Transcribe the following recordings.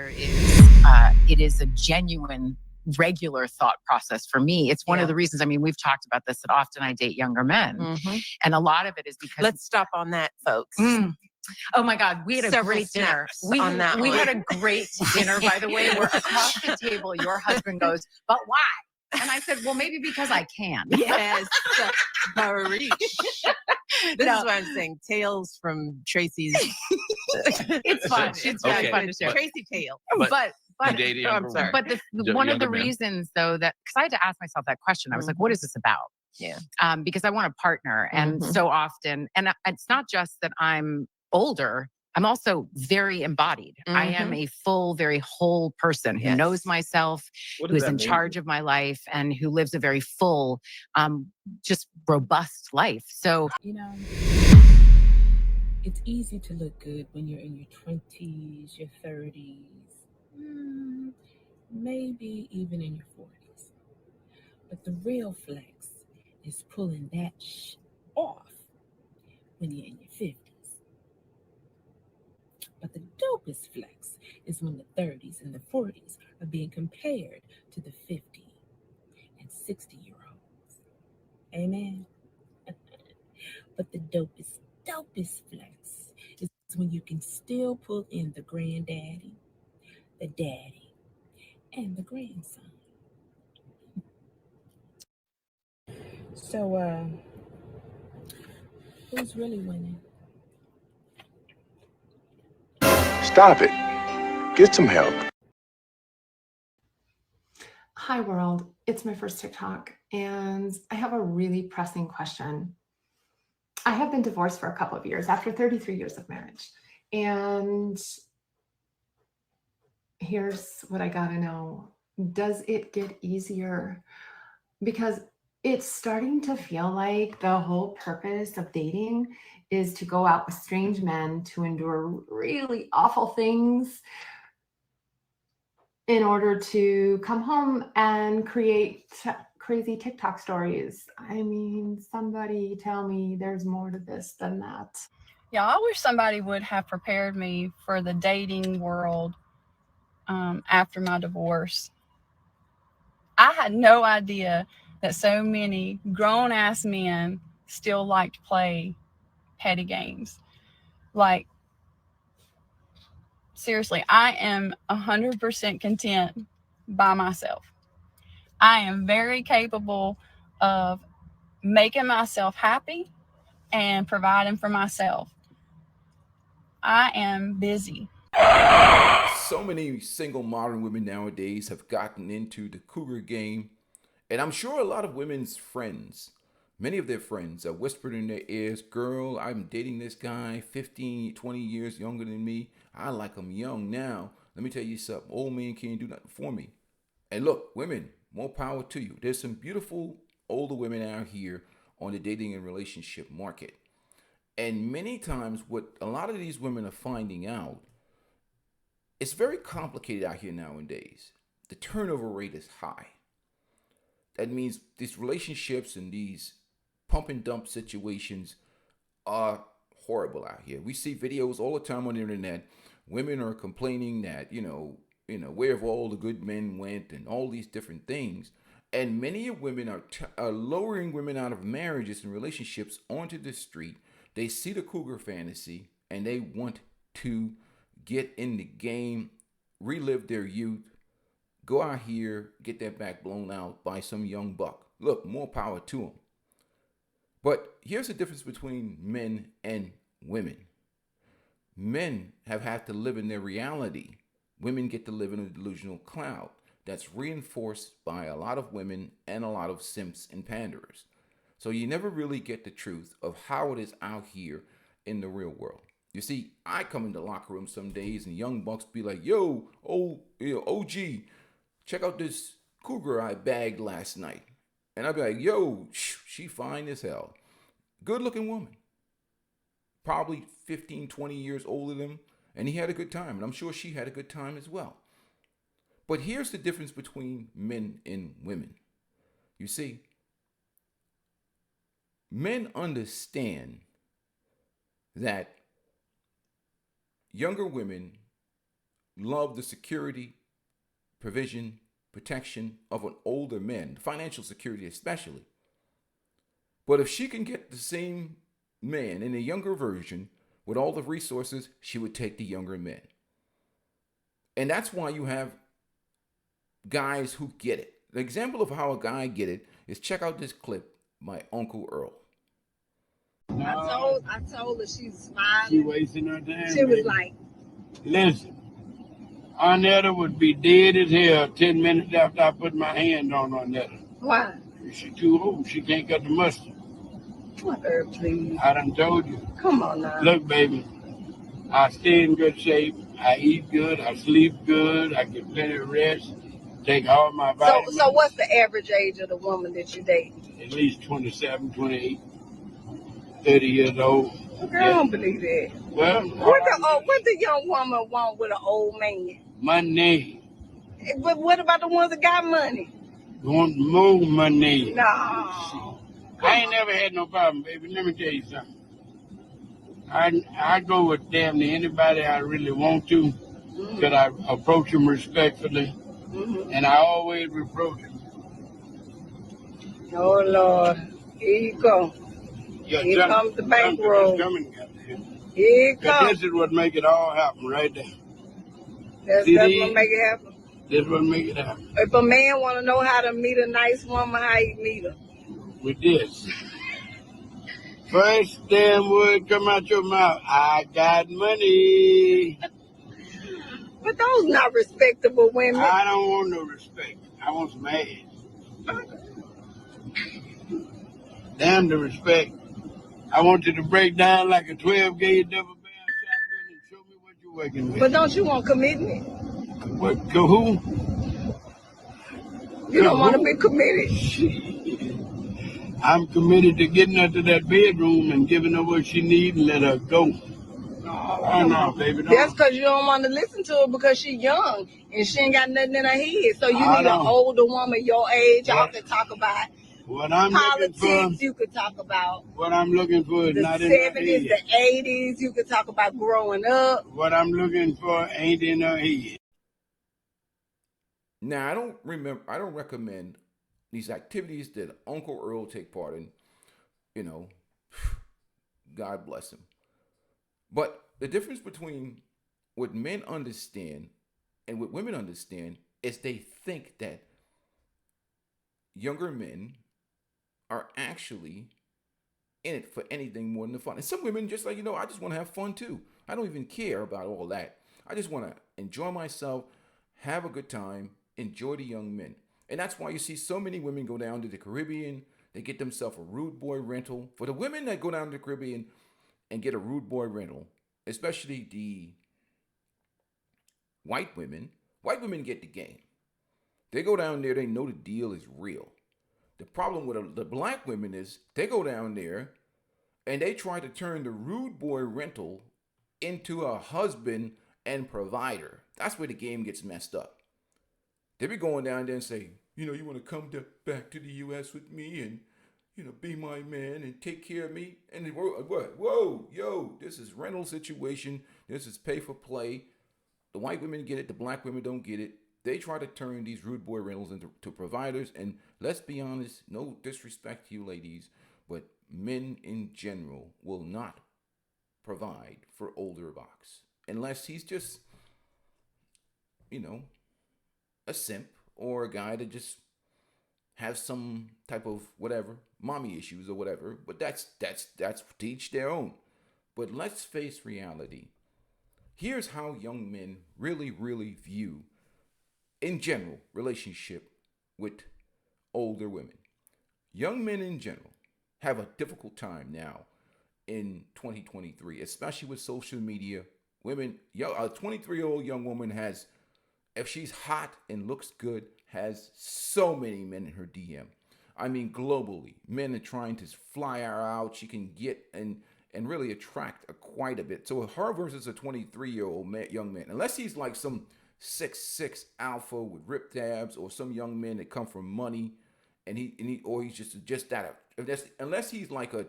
it is a genuine, regular thought process for me. It's one of the reasons, I mean, we've talked about this, that often I date younger men. Mm-hmm. And a lot of it is because... Let's stop on that, folks. Oh my God, we had a great dinner. We had a great dinner, by the way, where across the table, your husband goes, "But why?" And I said, "Well, maybe because I can." Yes. This is what I'm saying. Tales from Tracy's. It's fun. It's very fun to share. Tracy tale. But I'm sorry. But one of the reasons, though, that because I had to ask myself that question, I was like, "What is this about?" Yeah. Because I want a partner, and so often, and it's not just that I'm older. I'm also very embodied. I am a full, very whole person who knows myself, who's in charge of my life, and who lives a very full, just robust life. So, it's easy to look good when you're in your 20s, your 30s, maybe even in your 40s. But the real flex is pulling that off when you're in your 50s. But the dopest flex is when the 30s and the 40s are being compared to the 50 and 60-year-olds. Amen? But the dopest flex is when you can still pull in the granddaddy, the daddy, and the grandson. So, who's really winning? Stop it. Get some help. Hi world, it's my first TikTok and I have a really pressing question. I have been divorced for a couple of years after 33 years of marriage. And here's what I gotta know. Does it get easier? Because it's starting to feel like the whole purpose of dating is to go out with strange men to endure really awful things in order to come home and create crazy TikTok stories. I mean, somebody tell me there's more to this than that. Yeah, I wish somebody would have prepared me for the dating world after my divorce. I had no idea that so many grown-ass men still like to play petty games. Like, seriously, I am 100% content by myself. I am very capable of making myself happy and providing for myself. I am busy. So many single modern women nowadays have gotten into the cougar game, and I'm sure a lot of women's friends, many of their friends, are whispered in their ears, "Girl, I'm dating this guy 15, 20 years younger than me. I like him young now. Let me tell you something, old man can't do nothing for me." And look, women, more power to you. There's some beautiful older women out here on the dating and relationship market. And many times what a lot of these women are finding out, it's very complicated out here nowadays. The turnover rate is high. That means these relationships and these pump and dump situations are horrible out here. We see videos all the time on the internet. Women are complaining that, where have all the good men went and all these different things. And many women are lowering women out of marriages and relationships onto the street. They see the cougar fantasy and they want to get in the game, relive their youth, go out here, get their back blown out by some young buck. Look, more power to them. But here's the difference between men and women. Men have had to live in their reality. Women get to live in a delusional cloud that's reinforced by a lot of women and a lot of simps and panderers. So you never really get the truth of how it is out here in the real world. You see, I come in the locker room some days and young bucks be like, OG, check out this cougar I bagged last night. And I'd be like, yo, she fine as hell. Good looking woman. Probably 15, 20 years older than him. And he had a good time. And I'm sure she had a good time as well. But here's the difference between men and women. You see, men understand that younger women love the security, provision, protection of an older man, financial security especially. But if she can get the same man in a younger version with all the resources, she would take the younger men. And that's why you have guys who get it. The example of how a guy get it is check out this clip by Uncle Earl. I told her she's smiling. She wasting her time. She was like, listen, Arnetta would be dead as hell 10 minutes after I put my hand on Arnetta. why? She too old. She can't cut the mustard. Mother, please. I done told you. Come on now. Look, baby, I stay in good shape. I eat good. I sleep good. I get plenty of rest. Take all my vitamins. So what's the average age of the woman that you date? At least 27, 28, 30 years old. Girl, I don't believe that. Well, What the young woman want with an old man? money. But what about the ones that got money? Want more money. No. I ain't never had no problem, baby. Let me tell you something. I go with damn near anybody I really want to, because I approach them respectfully, and I always reproach them. Oh, Lord. Here you go. Yeah, Here comes the bankroll. Here it comes. This is what make it all happen right there. That's what make it happen. This is what make it happen. If a man want to know how to meet a nice woman, how you meet her? With this. First damn word come out your mouth. I got money. But those not respectable women. I don't want no respect. I want some ass. Damn the respect. I want you to break down like a 12-gauge double barrel shotgun and show me what you're working with. But don't you want commitment? What? To who? You don't want to be committed. I'm committed to getting her to that bedroom and giving her what she needs and let her go. Oh, no, baby. No. That's because you don't want to listen to her because she's young and she ain't got nothing in her head. So you need an older woman your age. Y'all can talk about what I'm politics. Looking for, you could talk about what I'm looking for is the not 70s, in her head. the 80s. You could talk about growing up. What I'm looking for ain't in her head. Now, I don't recommend these activities that Uncle Earl take part in. You know, God bless him. But the difference between what men understand and what women understand is they think that younger men are actually in it for anything more than the fun. And some women just like, I just want to have fun too. I don't even care about all that. I just want to enjoy myself, have a good time, enjoy the young men. And that's why you see so many women go down to the Caribbean. They get themselves a rude boy rental. For the women that go down to the Caribbean and get a rude boy rental, especially the white women get the game. They go down there, they know the deal is real. The problem with the black women is they go down there and they try to turn the rude boy rental into a husband and provider. That's where the game gets messed up. They be going down there and say, you want to come back to the U.S. with me and, be my man and take care of me. And whoa, this is rental situation. This is pay for play. The white women get it. The black women don't get it. They try to turn these rude boy rentals into providers. And let's be honest, no disrespect to you ladies, but men in general will not provide for older box unless he's just, a simp or a guy that just has some type of whatever, mommy issues or whatever. But that's to each their own. But let's face reality. Here's how young men really, really view, in general, relationship with older women. Young men in general have a difficult time now in 2023, especially with social media. Women, a 23-year-old young woman has, if she's hot and looks good, has so many men in her DM. I mean, globally, men are trying to fly her out. She can get and really attract quite a bit. So her versus a 23-year-old young man, unless he's like some 6'6" alpha with ripped abs, or some young men that come from money, or he's just that. Unless he's like a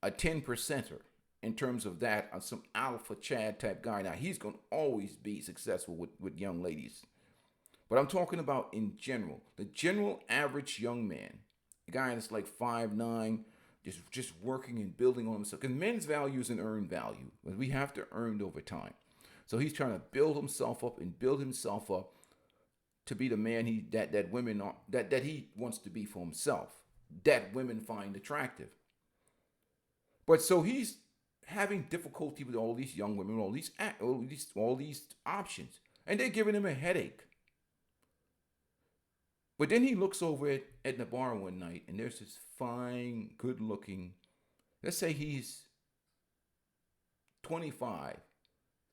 10%er, in terms of that, some alpha Chad type guy. Now he's gonna always be successful with young ladies. But I'm talking about in general, the general average young man, a guy that's like 5'9", just working and building on himself. Because men's value is an earned value, but we have to earn it over time. So he's trying to build himself up and build himself up to be the man that women are, that he wants to be for himself, that women find attractive. But so he's having difficulty with all these young women, all these options, and they're giving him a headache. But then he looks over at the bar one night, and there's this fine, good-looking, let's say he's 25,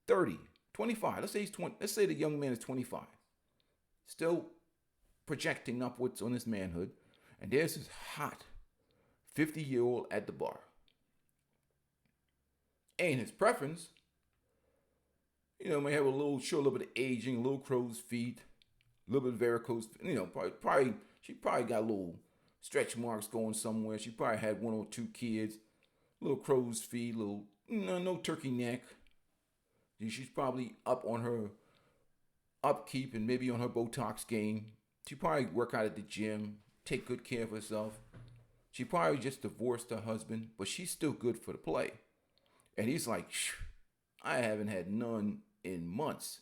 30, 25. Let's say he's 20. Let's say the young man is 25, still projecting upwards on his manhood, and there's this hot 50-year-old at the bar. And his preference, may have show a little bit of aging, a little crow's feet, a little bit of varicose, she probably got little stretch marks going somewhere. She probably had 1 or 2 kids, little crow's feet, little, no turkey neck. She's probably up on her upkeep and maybe on her Botox game. She probably work out at the gym, take good care of herself. She probably just divorced her husband, but she's still good for the play. And he's like, I haven't had none in months.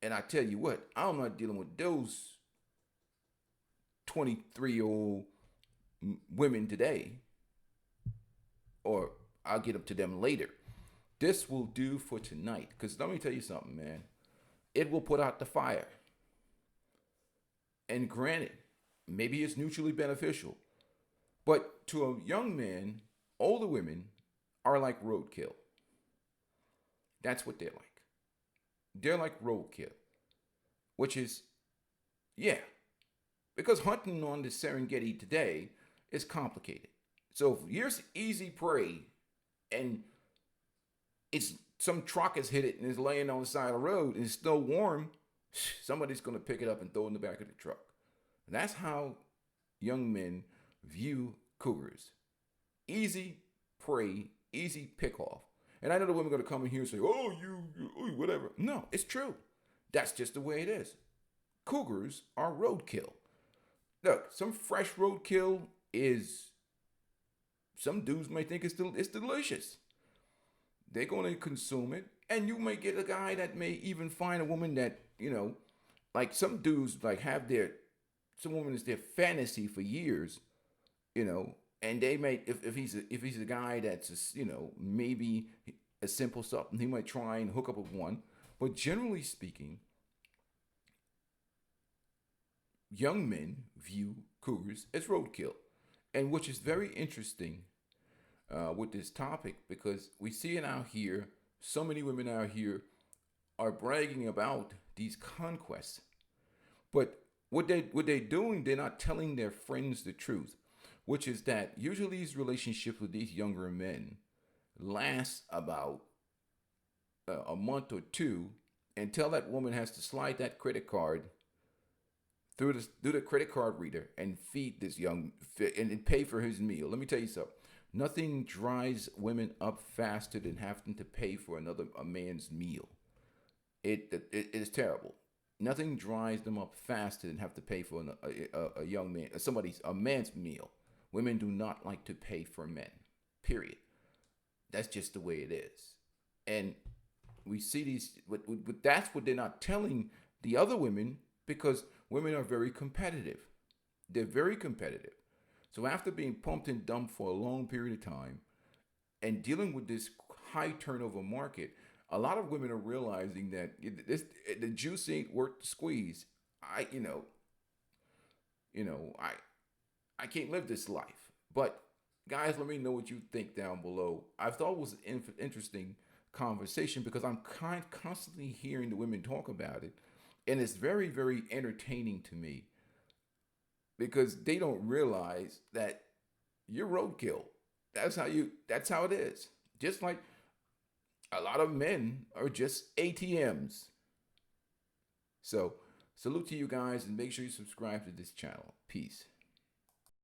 And I tell you what, I'm not dealing with those 23-year-old women today. Or I'll get up to them later. This will do for tonight. Because let me tell you something, man. It will put out the fire. And granted, maybe it's mutually beneficial. But to a young man, older women are like roadkill. That's what they're like. They're like roadkill. Which is, yeah. Because hunting on the Serengeti today is complicated. So if here's easy prey and it's some truck has hit it and is laying on the side of the road and it's still warm, somebody's going to pick it up and throw it in the back of the truck. And that's how young men view cougars. Easy prey, easy pick off. And I know the women are going to come in here and say, oh, you whatever. No, it's true. That's just the way it is. Cougars are roadkill. Look, some fresh roadkill is, some dudes may think it's delicious. They're going to consume it. And you may get a guy that may even find a woman that, like some dudes like have some woman is their fantasy for years, and they may, if he's a guy that's just, maybe a simple something, he might try and hook up with one. But generally speaking, young men view cougars as roadkill, and which is very interesting with this topic, because we see it out here. So many women out here are bragging about these conquests, but what they're doing, they're not telling their friends the truth, which is that usually these relationships with these younger men last about a month or two until that woman has to slide that credit card through the credit card reader and feed this and pay for his meal. Let me tell you something. Nothing dries women up faster than having to pay for a man's meal. It is terrible. Nothing dries them up faster than have to pay for a young man, a man's meal. Women do not like to pay for men, period. That's just the way it is. And we see these, but that's what they're not telling the other women, because women are very competitive. They're very competitive. So after being pumped and dumped for a long period of time and dealing with this high turnover market, a lot of women are realizing that the juice ain't worth the squeeze. I can't live this life. But guys, let me know what you think down below. I thought it was an interesting conversation because I'm constantly hearing the women talk about it, and it's very, very entertaining to me because they don't realize that you're roadkill. That's how it is. Just like a lot of men are just ATMs. So, salute to you guys, and make sure you subscribe to this channel. Peace.